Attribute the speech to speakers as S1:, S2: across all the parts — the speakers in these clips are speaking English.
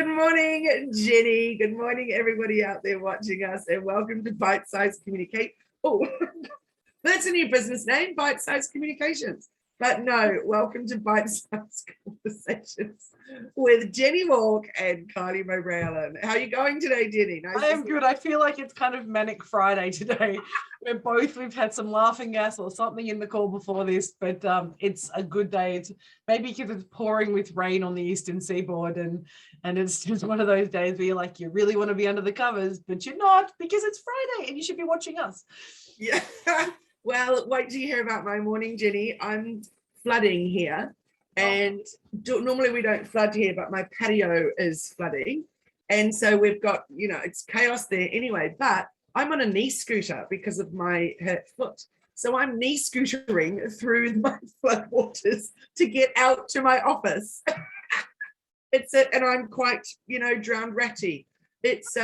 S1: Good morning, Jenni. Good morning, everybody out there watching us, and welcome to Bite Size Communicate. Oh, that's a new business name, Bite Size Communications. But no, welcome to Bite Size Conversations with Jenni Walke and Kylie Mowbray-Allen. How are you going today, Jenni?
S2: I am good. I feel like it's kind of Manic Friday today. We've had some laughing gas or something in the call before this, but it's a good day. It's maybe because it's pouring with rain on the eastern seaboard, and it's just one of those days where you're like, you really want to be under the covers, but you're not, because it's Friday and you should be watching us.
S1: Yeah. Well, wait till you hear about my morning, Jenni. I'm flooding here, and normally we don't flood here, but my patio is flooding, and so we've got, it's chaos there anyway. But I'm on a knee scooter because of my hurt foot, so I'm knee scootering through my floodwaters to get out to my office. And I'm quite, drowned ratty. It's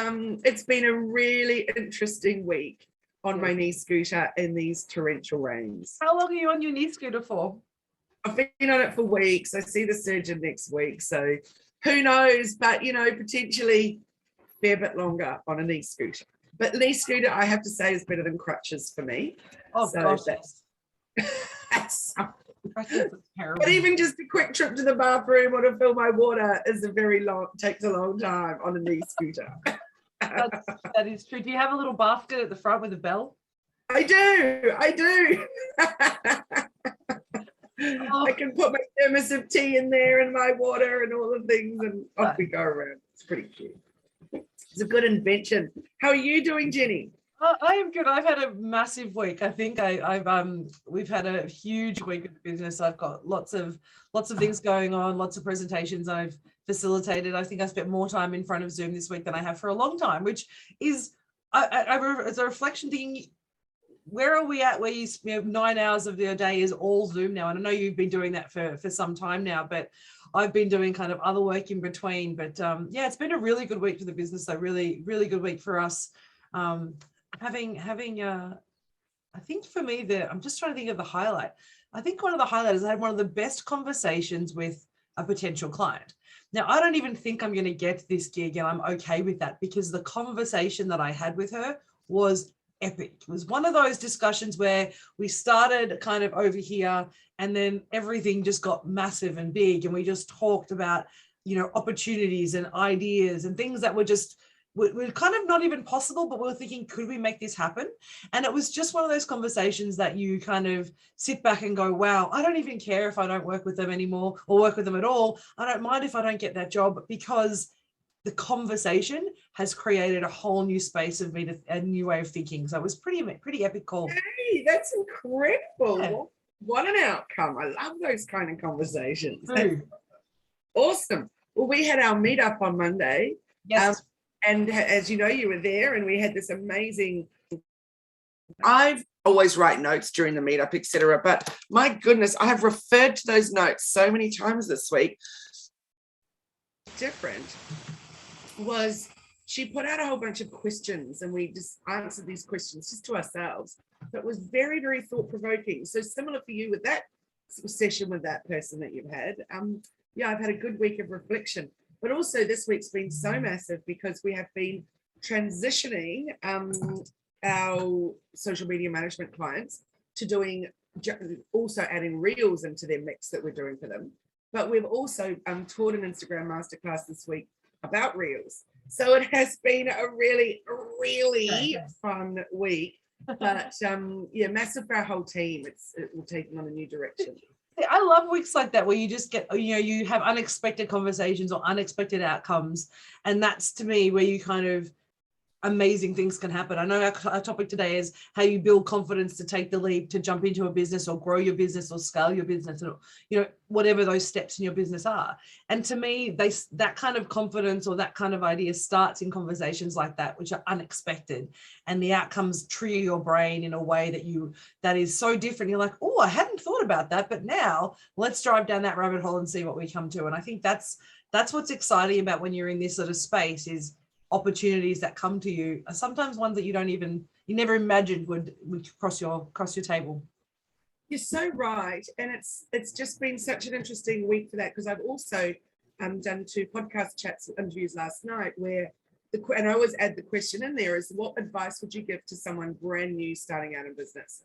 S1: been a really interesting week on my knee scooter in these torrential rains.
S2: How long are you on your knee scooter for?
S1: I've been on it for weeks. I see the surgeon next week, so who knows? But potentially a fair bit longer on a knee scooter. But knee scooter, I have to say, is better than crutches for me.
S2: Oh, so gosh,
S1: that's
S2: crutches is terrible.
S1: But even just a quick trip to the bathroom or to fill my water takes a long time on a knee scooter.
S2: That is true. Do you have a little basket at the front with a bell?
S1: I do. I can put my thermos of tea in there and my water and all the things, and off we go around. It's pretty cute. It's a good invention. How are you doing, Jenni?
S2: I am good. I've had a massive week. I think we've had a huge week of business. I've got lots of things going on, lots of presentations I've facilitated. I think I spent more time in front of Zoom this week than I have for a long time, which is as a reflection thinking, where are we at where you 9 hours of your day is all Zoom now? And I know you've been doing that for some time now, but I've been doing kind of other work in between. But it's been a really good week for the business. A really, really good week for us. Having I think for me, I'm just trying to think of the highlight. I think one of the highlights is I had one of the best conversations with a potential client. Now, I don't even think I'm going to get this gig, and I'm okay with that, because the conversation that I had with her was epic. It was one of those discussions where we started kind of over here, and then everything just got massive and big, and we just talked about, opportunities and ideas and things that were just we're kind of not even possible, but we were thinking, could we make this happen? And it was just one of those conversations that you kind of sit back and go, wow, I don't even care if I don't work with them anymore or work with them at all. I don't mind if I don't get that job, because the conversation has created a whole new space of me, a new way of thinking. So it was pretty epic call.
S1: Hey, that's incredible. Yeah. What an outcome. I love those kind of conversations. Awesome. Well, we had our meetup on Monday.
S2: Yes.
S1: And as you know, you were there, and we had this amazing. I've always write notes during the meetup, etc. But my goodness, I have referred to those notes so many times this week. Different was she put out a whole bunch of questions, and we just answered these questions just to ourselves. But it was very, very thought-provoking. So similar for you with that session with that person that you've had. I've had a good week of reflection. But also this week's been so massive because we have been transitioning our social media management clients to doing, also adding reels into their mix that we're doing for them. But we've also taught an Instagram masterclass this week about reels. So it has been a really, really fun week. But massive for our whole team. We're taking on a new direction.
S2: I love weeks like that where you just get, you have unexpected conversations or unexpected outcomes. And that's, to me, where you kind of, amazing things can happen. I know our topic today is how you build confidence to take the leap, to jump into a business or grow your business or scale your business, or, whatever those steps in your business are. And to me, that kind of confidence or that kind of idea starts in conversations like that, which are unexpected, and the outcomes trigger your brain in a way that is so different. You're like, oh, I hadn't thought about that, but now let's drive down that rabbit hole and see what we come to. And I think that's what's exciting about when you're in this sort of space, is opportunities that come to you are sometimes ones that you never imagined would cross your table.
S1: You're so right. And it's just been such an interesting week for that, because I've also done 2 podcast chats interviews last night where and I always add the question in there is, what advice would you give to someone brand new starting out in business?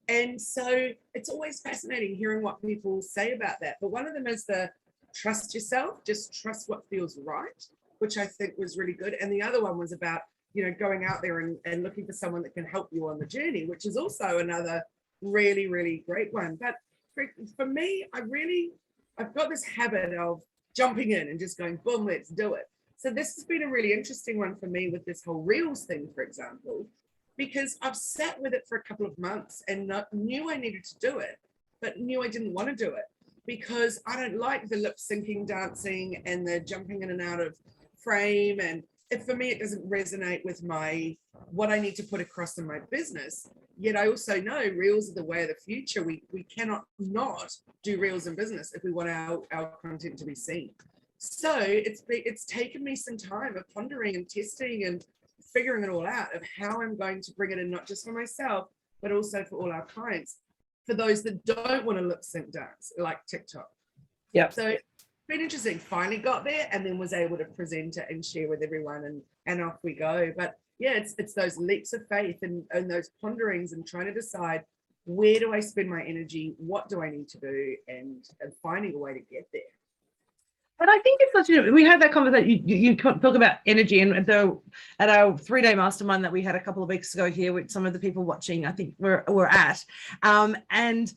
S1: And so it's always fascinating hearing what people say about that. But one of them is the trust yourself, just trust what feels right, which I think was really good. And the other one was about, going out there and looking for someone that can help you on the journey, which is also another really, really great one. But for me, I've got this habit of jumping in and just going, boom, let's do it. So this has been a really interesting one for me with this whole Reels thing, for example, because I've sat with it for a couple of months and knew I needed to do it, but knew I didn't want to do it because I don't like the lip syncing dancing and the jumping in and out of frame. And for me, it doesn't resonate with what I need to put across in my business. Yet I also know Reels are the way of the future. We cannot not do Reels in business if we want our content to be seen. So it's taken me some time of pondering and testing and figuring it all out of how I'm going to bring it in, not just for myself, but also for all our clients, for those that don't want to lip sync dance like TikTok.
S2: Yeah.
S1: So it's been interesting. Finally got there and then was able to present it and share with everyone and off we go. But yeah, it's those leaps of faith and those ponderings and trying to decide, where do I spend my energy? What do I need to do? And finding a way to get there.
S2: And I think it's such we had that conversation, you talk about energy, and so at our 3-day mastermind that we had a couple of weeks ago here with some of the people watching, I think we're at, and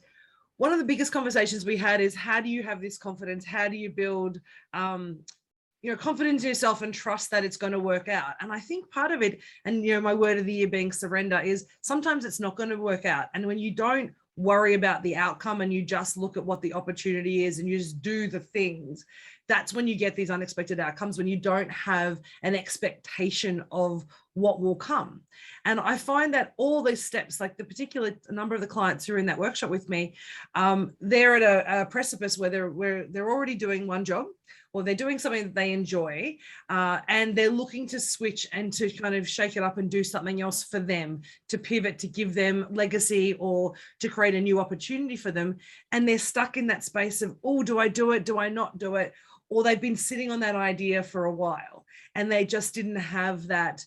S2: one of the biggest conversations we had is, how do you have this confidence? How do you build, confidence in yourself and trust that it's going to work out? And I think part of it, and my word of the year being surrender, is sometimes it's not going to work out. And when you don't worry about the outcome and you just look at what the opportunity is and you just do the things, that's when you get these unexpected outcomes, when you don't have an expectation of what will come. And I find that all these steps, like the particular number of the clients who are in that workshop with me, they're at a precipice where they're already doing one job, or they're doing something that they enjoy, and they're looking to switch and to kind of shake it up and do something else for them, to pivot, to give them legacy, or to create a new opportunity for them. And they're stuck in that space of, oh, do I do it? Do I not do it? Or they've been sitting on that idea for a while and they just didn't have that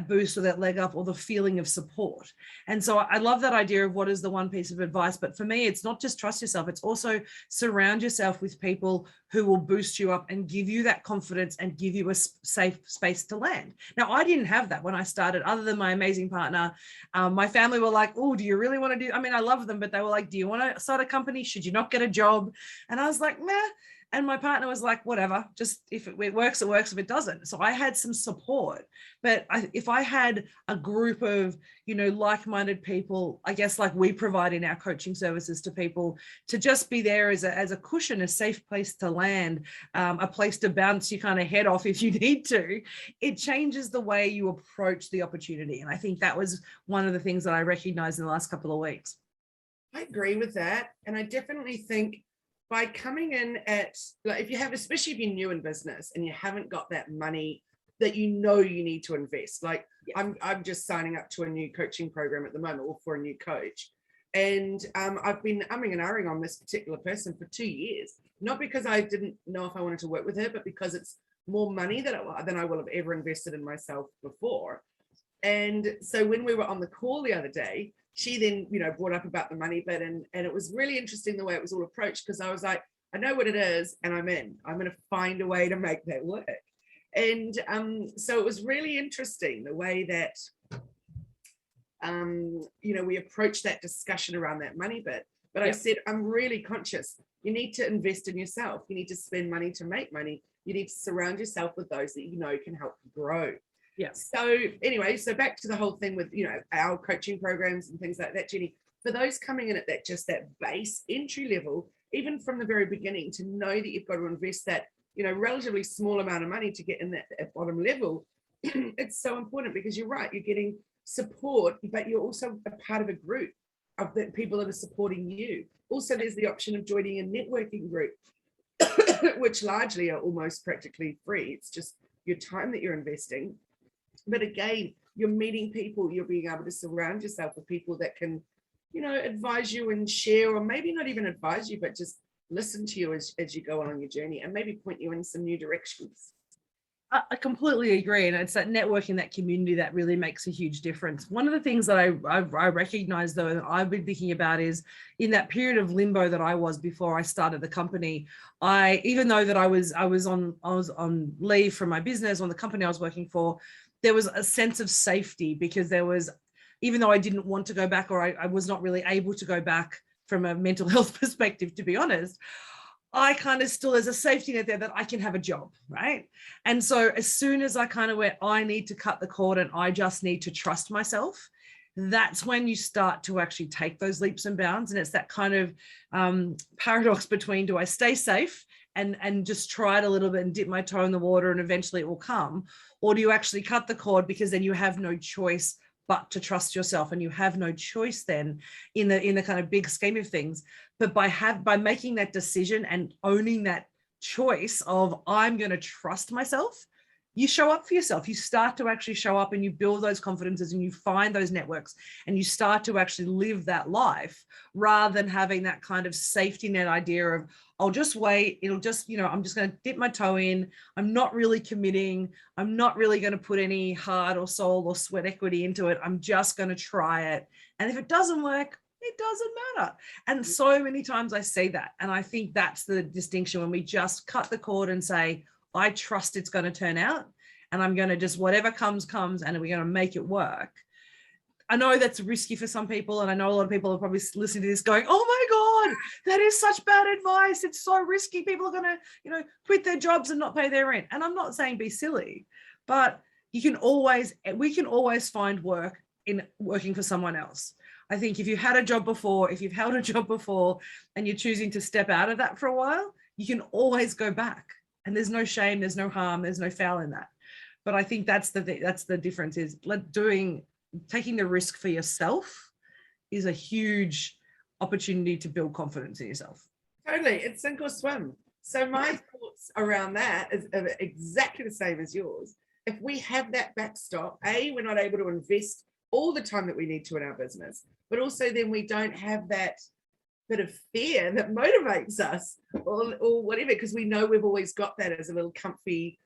S2: boost or that leg up or the feeling of support. And so I love that idea of what is the one piece of advice. But for me, it's not just trust yourself, it's also surround yourself with people who will boost you up and give you that confidence and give you a safe space to land. Now, I didn't have that when I started, other than my amazing partner. My family were like, oh, do you really want to do, I mean, I love them, but they were like, do you want to start a company? Should you not get a job? And I was like, meh. And my partner was like, whatever, just if it works, it works. If it doesn't. So I had some support. But if I had a group of, like-minded people, I guess like we provide in our coaching services to people, to just be there as a cushion, a safe place to land, a place to bounce your kind of head off if you need to, it changes the way you approach the opportunity. And I think that was one of the things that I recognized in the last couple of weeks.
S1: I agree with that. And I definitely think, by coming in at, like, if you have, especially if you're new in business and you haven't got that money that you need to invest, like I'm just signing up to a new coaching program at the moment, or for a new coach. And I've been umming and ahhing on this particular person for 2 years, not because I didn't know if I wanted to work with her, but because it's more money than I will have ever invested in myself before. And so when we were on the call the other day, she then, brought up about the money bit, and it was really interesting the way it was all approached, because I was like, I know what it is, and I'm going to find a way to make that work. And so it was really interesting the way that, we approached that discussion around that money bit. But I said, I'm really conscious. You need to invest in yourself. You need to spend money to make money. You need to surround yourself with those that can help you grow. Yeah. So anyway, so back to the whole thing with, our coaching programs and things like that, Jenni, for those coming in at that base entry level, even from the very beginning, to know that you've got to invest that, relatively small amount of money to get in that bottom level, it's so important, because you're right, you're getting support, but you're also a part of a group of the people that are supporting you. Also, there's the option of joining a networking group, which largely are almost practically free. It's just your time that you're investing. But again, you're meeting people, you're being able to surround yourself with people that can, advise you and share, or maybe not even advise you, but just listen to you as you go on your journey and maybe point you in some new directions.
S2: I completely agree. And it's that networking, that community that really makes a huge difference. One of the things that I recognize, though, and I've been thinking about is in that period of limbo that I was before I started the company, even though that I was on leave from my business, on the company I was working for, there was a sense of safety because there was, even though I didn't want to go back, or I was not really able to go back from a mental health perspective, to be honest, I kind of still, there's a safety net there that I can have a job, right? And so as soon as I kind of went, I need to cut the cord and I just need to trust myself, that's when you start to actually take those leaps and bounds. And it's that kind of paradox between, do I stay safe and just try it a little bit and dip my toe in the water and eventually it will come? Or do you actually cut the cord, because then you have no choice but to trust yourself, and you have no choice then in the kind of big scheme of things. But by making that decision and owning that choice of I'm going to trust myself, you show up for yourself. You start to actually show up and you build those confidences and you find those networks and you start to actually live that life, rather than having that kind of safety net idea of, I'll just wait. It'll just, I'm just going to dip my toe in. I'm not really committing. I'm not really going to put any heart or soul or sweat equity into it. I'm just going to try it. And if it doesn't work, it doesn't matter. And so many times I see that. And I think that's the distinction, when we just cut the cord and say, I trust it's going to turn out, and I'm going to just, whatever comes, and we're going to make it work. I know that's risky for some people. And I know a lot of people are probably listening to this going, oh my God, that is such bad advice. It's so risky. People are going to, quit their jobs and not pay their rent. And I'm not saying be silly, but we can always find work in working for someone else. I think if you had a job before, if you've held a job before and you're choosing to step out of that for a while, you can always go back. And there's no shame, there's no harm, there's no foul in that. But I think that's the difference, is taking the risk for yourself is a huge opportunity to build confidence in yourself.
S1: Totally, it's sink or swim. So my thoughts around that is exactly the same as yours. If we have that backstop, we're not able to invest all the time that we need to in our business, but also then we don't have that bit of fear that motivates us or whatever, because we know we've always got that as a little comfy,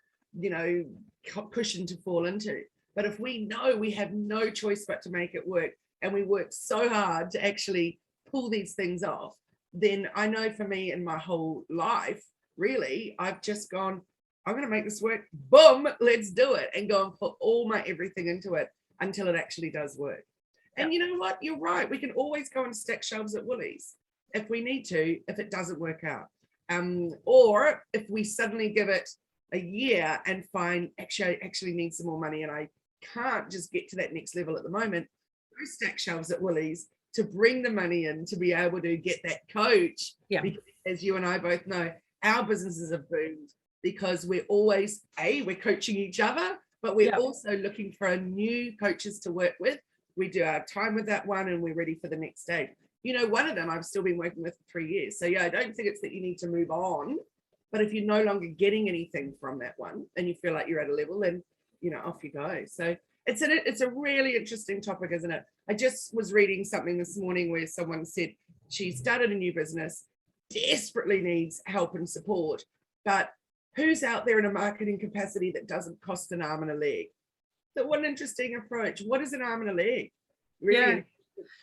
S1: cushion to fall into. But if we know we have no choice but to make it work, and we work so hard to actually pull these things off, then I know for me in my whole life, really, I've just gone, I'm going to make this work. Boom, let's do it. And go and put all my everything into it until it actually does work. And you know what? You're right. We can always go and stack shelves at Woolies if we need to, if it doesn't work out. Or if we suddenly give it a year and find I actually need some more money and I can't just get to that next level at the moment, go stack shelves at Woolies to bring the money in to be able to get that coach. Yeah. Because as you and I both know, our businesses have boomed because we're always, we're coaching each other, but we're also looking for new coaches to work with. We do our time with that one and we're ready for the next stage. One of them I've still been working with for 3 years. So I don't think it's that you need to move on, but if you're no longer getting anything from that one and you feel like you're at a level, then, off you go. So it's a really interesting topic, isn't it? I just was reading something this morning where someone said she started a new business, desperately needs help and support, but who's out there in a marketing capacity that doesn't cost an arm and a leg? So what an interesting approach. What is an arm and a leg? Really?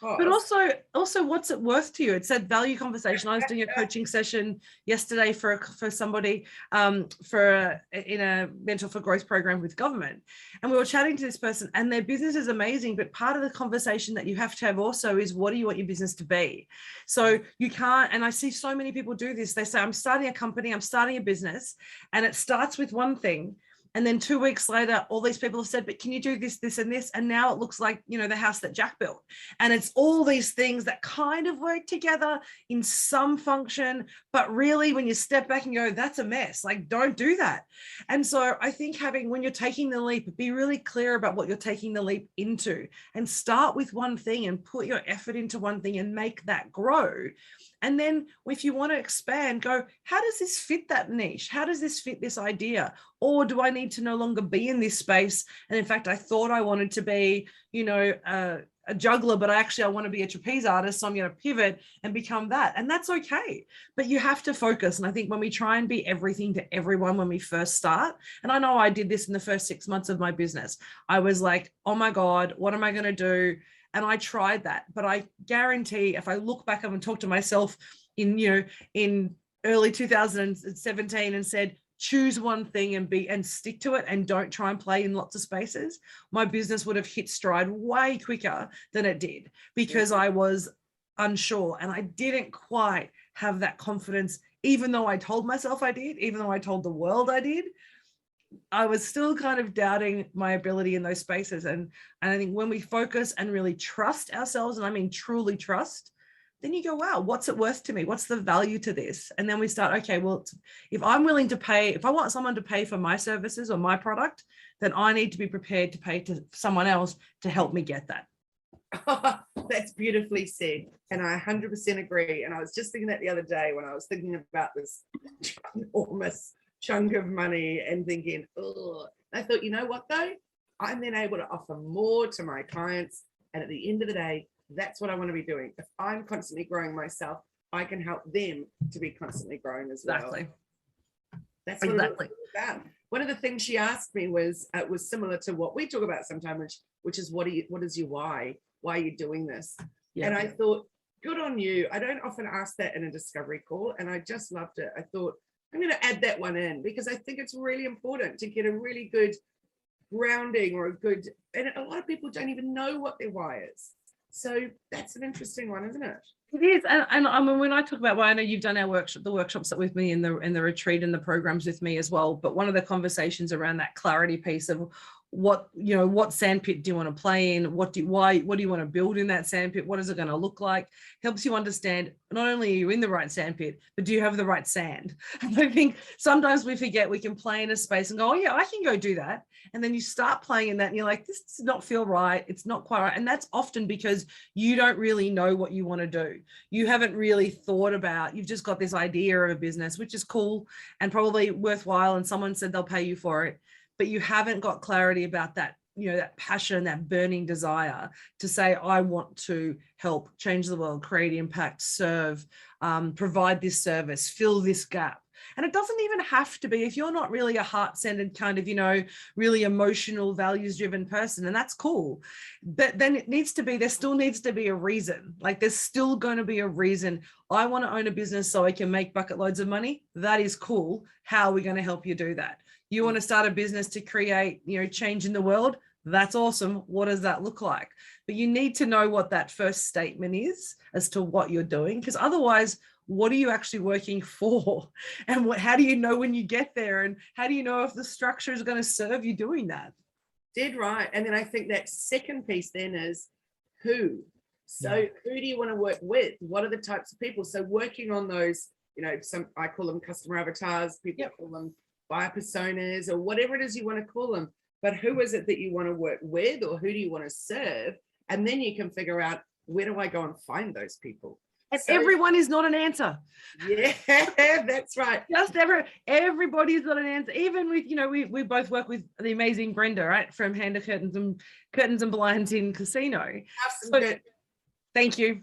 S2: But also what's it worth to you? It's that value conversation. I was doing a coaching session yesterday for somebody in a mentor for growth program with government, and we were chatting to this person, and their business is amazing, but part of the conversation that you have to have also is, what do you want your business to be? So you can't, and I see so many people do this, they say, I'm starting a company, I'm starting a business, and it starts with one thing. And then 2 weeks later, all these people have said, but can you do this, this, and this? And now it looks like, the house that Jack built. And it's all these things that kind of work together in some function. But really, when you step back and go, that's a mess, like, don't do that. And so I think when you're taking the leap, be really clear about what you're taking the leap into, and start with one thing and put your effort into one thing and make that grow. And then if you want to expand, go, how does this fit that niche? How does this fit this idea? Or do I need to no longer be in this space? And in fact, I thought I wanted to be, a juggler, but I want to be a trapeze artist. So I'm going to pivot and become that. And that's okay. But you have to focus. And I think when we try and be everything to everyone when we first start, and I know I did this in the first 6 months of my business, I was like, oh my God, what am I going to do? And I tried that. But I guarantee if I look back up and talk to myself in early 2017 and said, choose one thing and stick to it and don't try and play in lots of spaces, my business would have hit stride way quicker than it did, because I was unsure and I didn't quite have that confidence. Even though I told myself I did, even though I told the world I did, I was still kind of doubting my ability in those spaces. And I think when we focus and really trust ourselves, and I mean truly trust, then you go, wow, what's it worth to me? What's the value to this? And then we start, okay, well, if I'm willing to pay, if I want someone to pay for my services or my product, then I need to be prepared to pay to someone else to help me get that.
S1: That's beautifully said. And I 100% agree. And I was just thinking that the other day when I was thinking about this enormous chunk of money and thinking, oh, I thought, you know what though? I'm then able to offer more to my clients. And at the end of the day, that's what I want to be doing. If I'm constantly growing myself, I can help them to be constantly growing as well.
S2: Exactly.
S1: That's what exactly. It was about. One of the things she asked me was similar to what we talk about sometimes, which is what is your why? Why are you doing this? Yeah. And I thought, good on you. I don't often ask that in a discovery call, and I just loved it. I thought, I'm going to add that one in because I think it's really important to get a really good grounding or a good, and a lot of people don't even know what their why is. So that's an interesting one, isn't it?
S2: It is. And I mean, when I talk about why, I know you've done our the workshops with me in the retreat and the programs with me as well. But one of the conversations around that clarity piece of what sandpit do you want to play in? What do you want to build in that sandpit? What is it going to look like? Helps you understand not only are you in the right sandpit, but do you have the right sand? And I think sometimes we forget we can play in a space and go, oh yeah, I can go do that. And then you start playing in that and you're like, this does not feel right. It's not quite right. And that's often because you don't really know what you want to do. You haven't really thought about, you've just got this idea of a business, which is cool and probably worthwhile. And someone said they'll pay you for it, but you haven't got clarity about that, that passion, that burning desire to say, I want to help change the world, create impact, serve, provide this service, fill this gap. And it doesn't even have to be, if you're not really a heart-centered kind of, really emotional, values-driven person, and that's cool. But then there still needs to be a reason. Like there's still going to be a reason. I want to own a business so I can make bucket loads of money. That is cool. How are we going to help you do that? You want to start a business to create, change in the world? That's awesome. What does that look like? But you need to know what that first statement is as to what you're doing, because otherwise, what are you actually working for? And how do you know when you get there? And how do you know if the structure is going to serve you doing that?
S1: Dead right. And then I think that second piece then is who. So who do you want to work with? What are the types of people? So working on those, I call them customer avatars, people call them buyer personas, or whatever it is you want to call them. But who is it that you want to work with, or who do you want to serve? And then you can figure out, where do I go and find those people?
S2: And everyone is not an answer.
S1: Yeah, that's right.
S2: Just everybody is not an answer. Even with, we both work with the amazing Brenda, right? From Hand of Curtains and Blinds in Casino.
S1: Absolutely.
S2: So, thank you.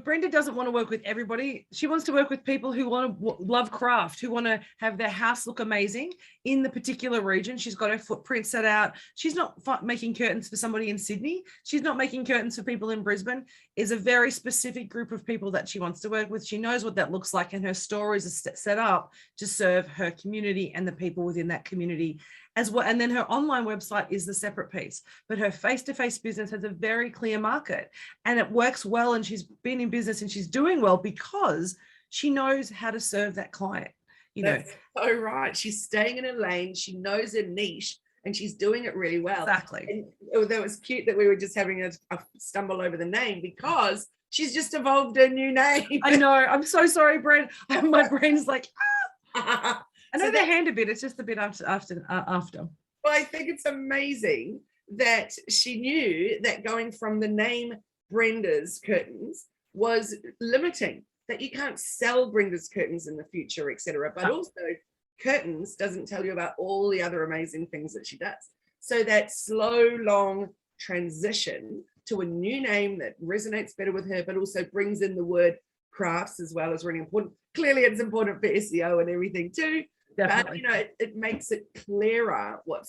S2: Brenda doesn't want to work with everybody. She wants to work with people who want to love craft, who want to have their house look amazing in the particular region. She's got her footprint set out. She's not making curtains for somebody in Sydney. She's not making curtains for people in Brisbane. It's a very specific group of people that she wants to work with. She knows what that looks like, and her stories are set up to serve her community and the people within that community as well. And then her online website is the separate piece, but her face-to-face business has a very clear market, and it works well. And she's been in business and she's doing well because she knows how to serve that client.
S1: That's so right. She's staying in her lane. She knows her niche and she's doing it really well.
S2: Exactly.
S1: And that was cute that we were just having a stumble over the name, because she's just evolved her new name.
S2: I know. I'm so sorry, Brent. My brain's like, ah. I know their hand a bit. It's just a bit after.
S1: Well, I think it's amazing that she knew that going from the name Brenda's Curtains was limiting, that you can't sell Brenda's Curtains in the future, etc. But also curtains doesn't tell you about all the other amazing things that she does. So that slow, long transition to a new name that resonates better with her, but also brings in the word crafts as well, is really important. Clearly it's important for SEO and everything too.
S2: Definitely.
S1: But it makes it clearer what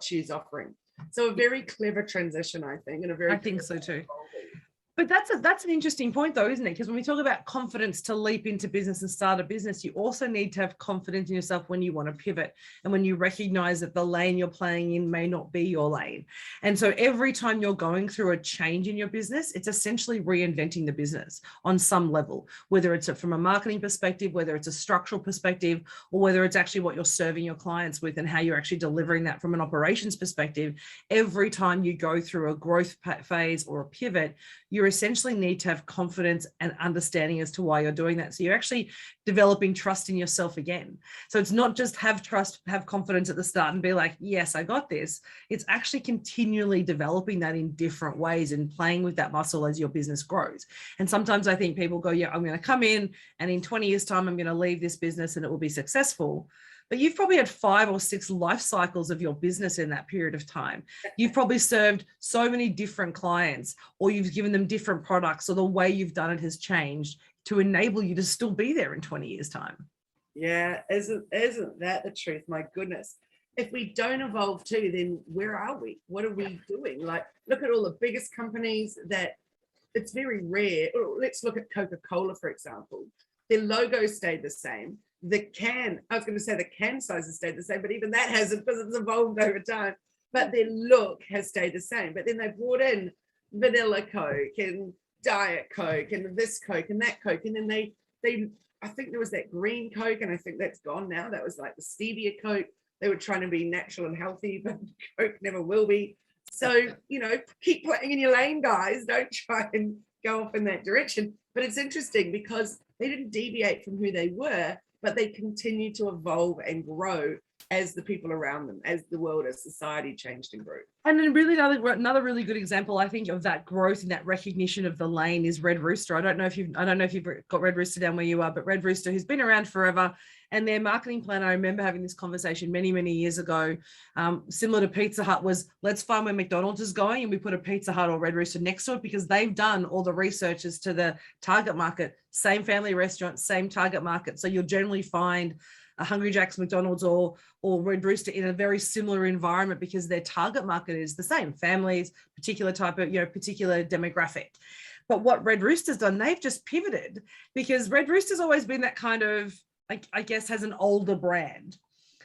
S1: she's offering. So a very clever transition, I think, and a very
S2: I think so too. But that's an interesting point though, isn't it? Because when we talk about confidence to leap into business and start a business, you also need to have confidence in yourself when you want to pivot and when you recognize that the lane you're playing in may not be your lane. And so every time you're going through a change in your business, it's essentially reinventing the business on some level, whether it's from a marketing perspective, whether it's a structural perspective, or whether it's actually what you're serving your clients with and how you're actually delivering that from an operations perspective. Every time you go through a growth phase or a pivot, you essentially need to have confidence and understanding as to why you're doing that. So you're actually developing trust in yourself again. So it's not just have trust, have confidence at the start and be like, yes, I got this. It's actually continually developing that in different ways and playing with that muscle as your business grows. And sometimes I think people go, yeah, I'm going to come in and in 20 years time, I'm going to leave this business and it will be successful. But you've probably had 5 or 6 life cycles of your business in that period of time. You've probably served so many different clients, or you've given them different products, or the way you've done it has changed to enable you to still be there in 20 years' time.
S1: Yeah, isn't that the truth? My goodness. If we don't evolve too, then where are we? What are we doing? Like, look at all the biggest companies that it's very rare. Let's look at Coca-Cola, for example. Their logo stayed the same. I was going to say the can size has stayed the same, but even that hasn't, because it's evolved over time. But their look has stayed the same. But then they brought in vanilla Coke and Diet Coke and this Coke and that Coke. And then they I think there was that green Coke, and I think that's gone now. That was like the stevia Coke. They were trying to be natural and healthy, but Coke never will be. So, keep playing in your lane, guys. Don't try and go off in that direction. But it's interesting because they didn't deviate from who they were, but they continue to evolve and grow as the people around them, as the world, as society changed and grew.
S2: And then really another really good example, I think, of that growth and that recognition of the lane is Red Rooster. I don't know if you've got Red Rooster down where you are, but Red Rooster, who's been around forever, and their marketing plan, I remember having this conversation many, many years ago, similar to Pizza Hut, was let's find where McDonald's is going and we put a Pizza Hut or Red Rooster next to it, because they've done all the research as to the target market, same family restaurant, same target market. So you'll generally find a Hungry Jack's, McDonald's, or Red Rooster in a very similar environment because their target market is the same, families, particular type of, particular demographic. But what Red Rooster's done, they've just pivoted, because Red Rooster's always been that kind of, I guess, has an older brand.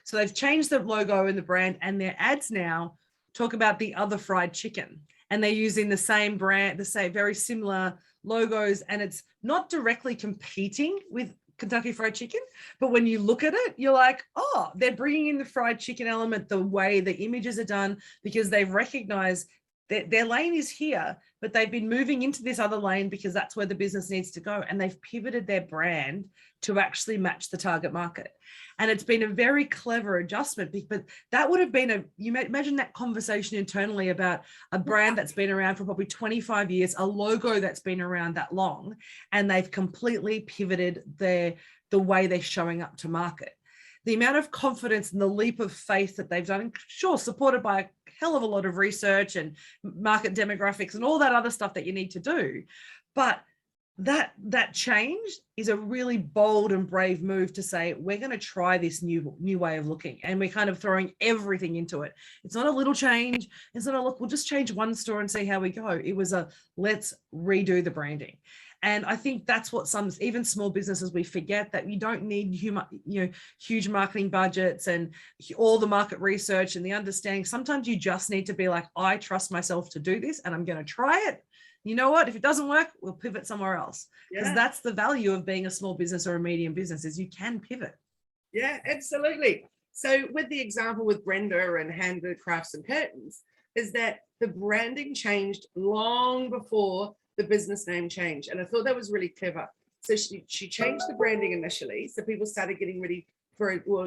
S2: So they've changed the logo and the brand, and their ads now talk about the other fried chicken, and they're using the same brand, the same very similar logos, and it's not directly competing with Kentucky Fried Chicken, but when you look at it, you're like, oh, they're bringing in the fried chicken element, the way the images are done, because they've recognized that their lane is here, but they've been moving into this other lane because that's where the business needs to go, and they've pivoted their brand to actually match the target market. And it's been a very clever adjustment, but that would have been you imagine that conversation internally about a brand that's been around for probably 25 years, a logo that's been around that long, and they've completely pivoted the way they're showing up to market. The amount of confidence and the leap of faith that they've done, sure, supported by a hell of a lot of research and market demographics and all that other stuff that you need to do. But that change is a really bold and brave move to say, we're going to try this new way of looking, and we're kind of throwing everything into it. It's not a little change. It's not a look, we'll just change one store and see how we go. It was a let's redo the branding. And I think that's what even small businesses, we forget that you don't need huge marketing budgets and all the market research and the understanding. Sometimes you just need to be like, I trust myself to do this, and I'm going to try it. You know what? If it doesn't work, we'll pivot somewhere else. Because that's the value of being a small business or a medium business, is you can pivot.
S1: Yeah, absolutely. So with the example with Brenda and handicrafts and curtains, is that the branding changed long before the business name changed. And I thought that was really clever. So she changed the branding initially. So people started getting ready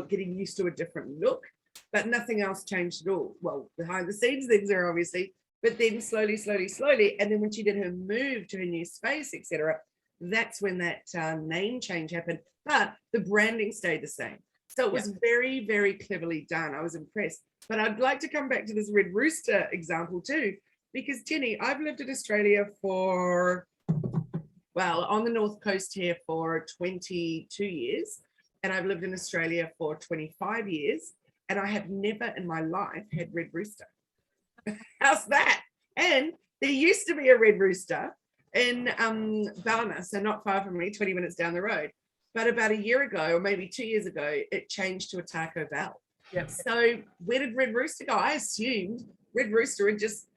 S1: getting used to a different look, but nothing else changed at all. Well, behind the scenes things are obviously, but then slowly. And then when she did her move to her new space, etc., that's when that name change happened. But the branding stayed the same. So it was very, very cleverly done. I was impressed. But I'd like to come back to this Red Rooster example too, because Jenni, I've lived in Australia for, well, on the North Coast here for 22 years, and I've lived in Australia for 25 years, and I have never in my life had Red Rooster. How's that? And there used to be a Red Rooster in Ballina, so not far from me, 20 minutes down the road. But about a year ago, or maybe 2 years ago, it changed to a Taco Bell.
S2: Yep.
S1: So where did Red Rooster go? I assumed Red Rooster had just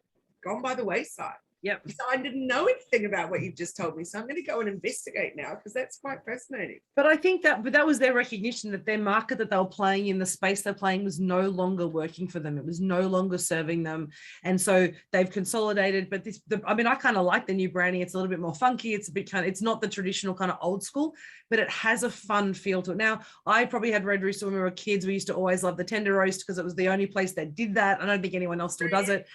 S1: gone by the wayside.
S2: Yep.
S1: So I didn't know anything about what you've just told me. So I'm going to go and investigate now, because that's quite fascinating.
S2: But I think that was their recognition that their market that they were playing in, the space they're playing, was no longer working for them. It was no longer serving them. And so they've consolidated. But I kind of like the new branding. It's a little bit more funky. It's a bit it's not the traditional kind of old school, but it has a fun feel to it. Now, I probably had Red Rooster when we were kids. We used to always love the tender roast because it was the only place that did that. I don't think anyone else still does it.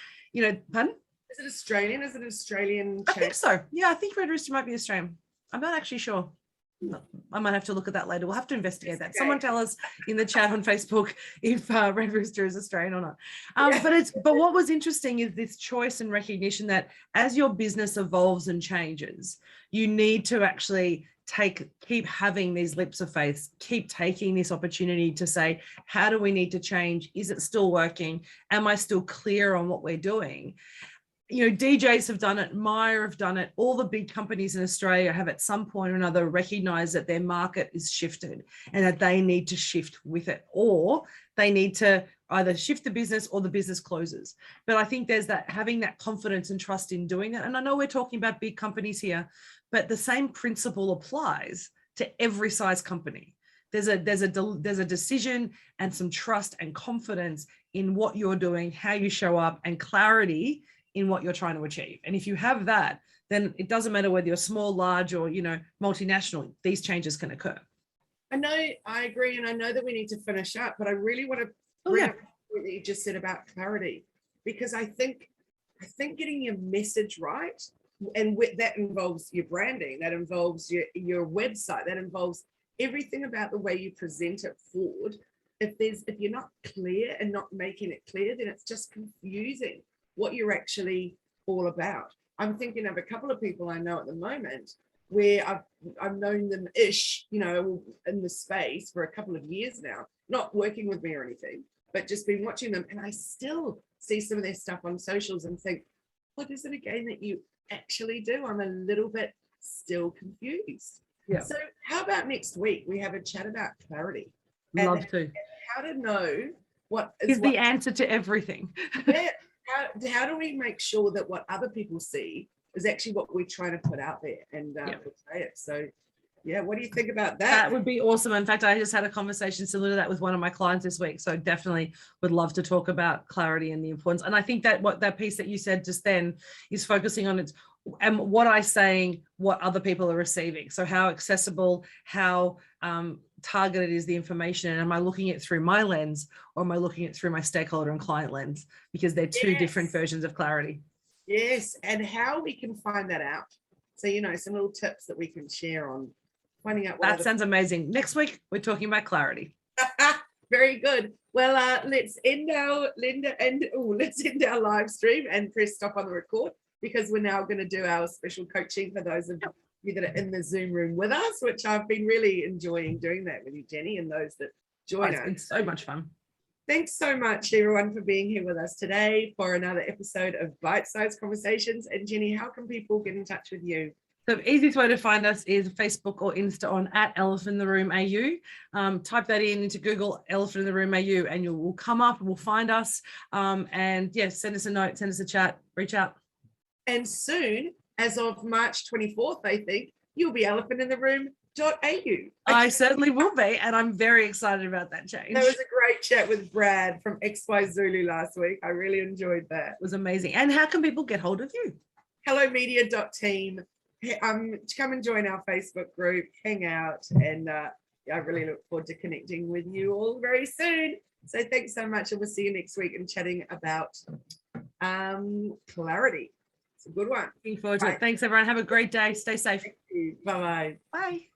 S2: Pardon?
S1: Is it Australian? Is it an Australian?
S2: I think so. Yeah, I think Red Rooster might be Australian. I'm not actually sure. I might have to look at that later. We'll have to investigate that. Someone tell us in the chat on Facebook if Red Rooster is Australian or not. But what was interesting is this choice and recognition that as your business evolves and changes, you need to actually keep having these leaps of faith, keep taking this opportunity to say, how do we need to change? Is it still working? Am I still clear on what we're doing? DJs have done it, Myer have done it. All the big companies in Australia have at some point or another recognized that their market is shifted and that they need to shift with it, or they need to either shift the business or the business closes. But I think there's having that confidence and trust in doing that. And I know we're talking about big companies here, but the same principle applies to every size company. There's a decision and some trust and confidence in what you're doing, how you show up, and clarity in what you're trying to achieve. And if you have that, then it doesn't matter whether you're small, large, or multinational, these changes can occur.
S1: I agree, and I know that we need to finish up, but I really want to bring up what you just said about clarity, because I think getting your message right, and that involves your branding, that involves your website, that involves everything about the way you present it forward. If you're not clear and not making it clear, then it's just confusing what you're actually all about. I'm thinking of a couple of people I know at the moment where I've known them in the space for a couple of years now, not working with me or anything, but just been watching them. And I still see some of their stuff on socials and think, what is it again that you actually do? I'm a little bit still confused. Yeah. So how about next week we have a chat about clarity?
S2: Love to.
S1: And how to know what
S2: is the answer to everything.
S1: Yeah. How do we make sure that what other people see is actually what we're trying to put out there and portray it? So, what do you think about that?
S2: That would be awesome. In fact, I just had a conversation similar to that with one of my clients this week. So definitely would love to talk about clarity and the importance. And I think that that piece that you said just then is focusing on it. And what I'm saying, what other people are receiving. So how accessible, how targeted is the information, and am I looking at it through my lens, or am I looking at it through my stakeholder and client lens? Because they're two different versions of clarity.
S1: Yes, and how we can find that out. So some little tips that we can share on finding out.
S2: That sounds amazing. Next week we're talking about clarity.
S1: Very good. Well, let's end our live stream and press stop on the record, because we're now going to do our special coaching for those of you that are in the Zoom room with us, which I've been really enjoying doing that with you, Jenni, and those that join us.
S2: It's so much fun.
S1: Thanks so much, everyone, for being here with us today for another episode of Bite-Sized Conversations. And Jenni, how can people get in touch with you?
S2: The easiest way to find us is Facebook or Insta on @ElephantInTheRoomAU. Type that into Google, Elephant in the Room AU, and you will come up and we'll find us. And send us a note, send us a chat, reach out.
S1: And soon, as of March 24th, I think, you'll be elephantintheroom.au.
S2: I certainly will be, and I'm very excited about that change.
S1: That was a great chat with Brad from XY Zulu last week. I really enjoyed that.
S2: It was amazing. And how can people get hold of you?
S1: hellomedia.team. Come and join our Facebook group, hang out, and I really look forward to connecting with you all very soon. So thanks so much, and we'll see you next week and chatting about clarity. It's a good one.
S2: Looking forward to it. Thanks, everyone. Have a great day. Stay safe.
S1: Thank you. Bye-bye.
S2: Bye.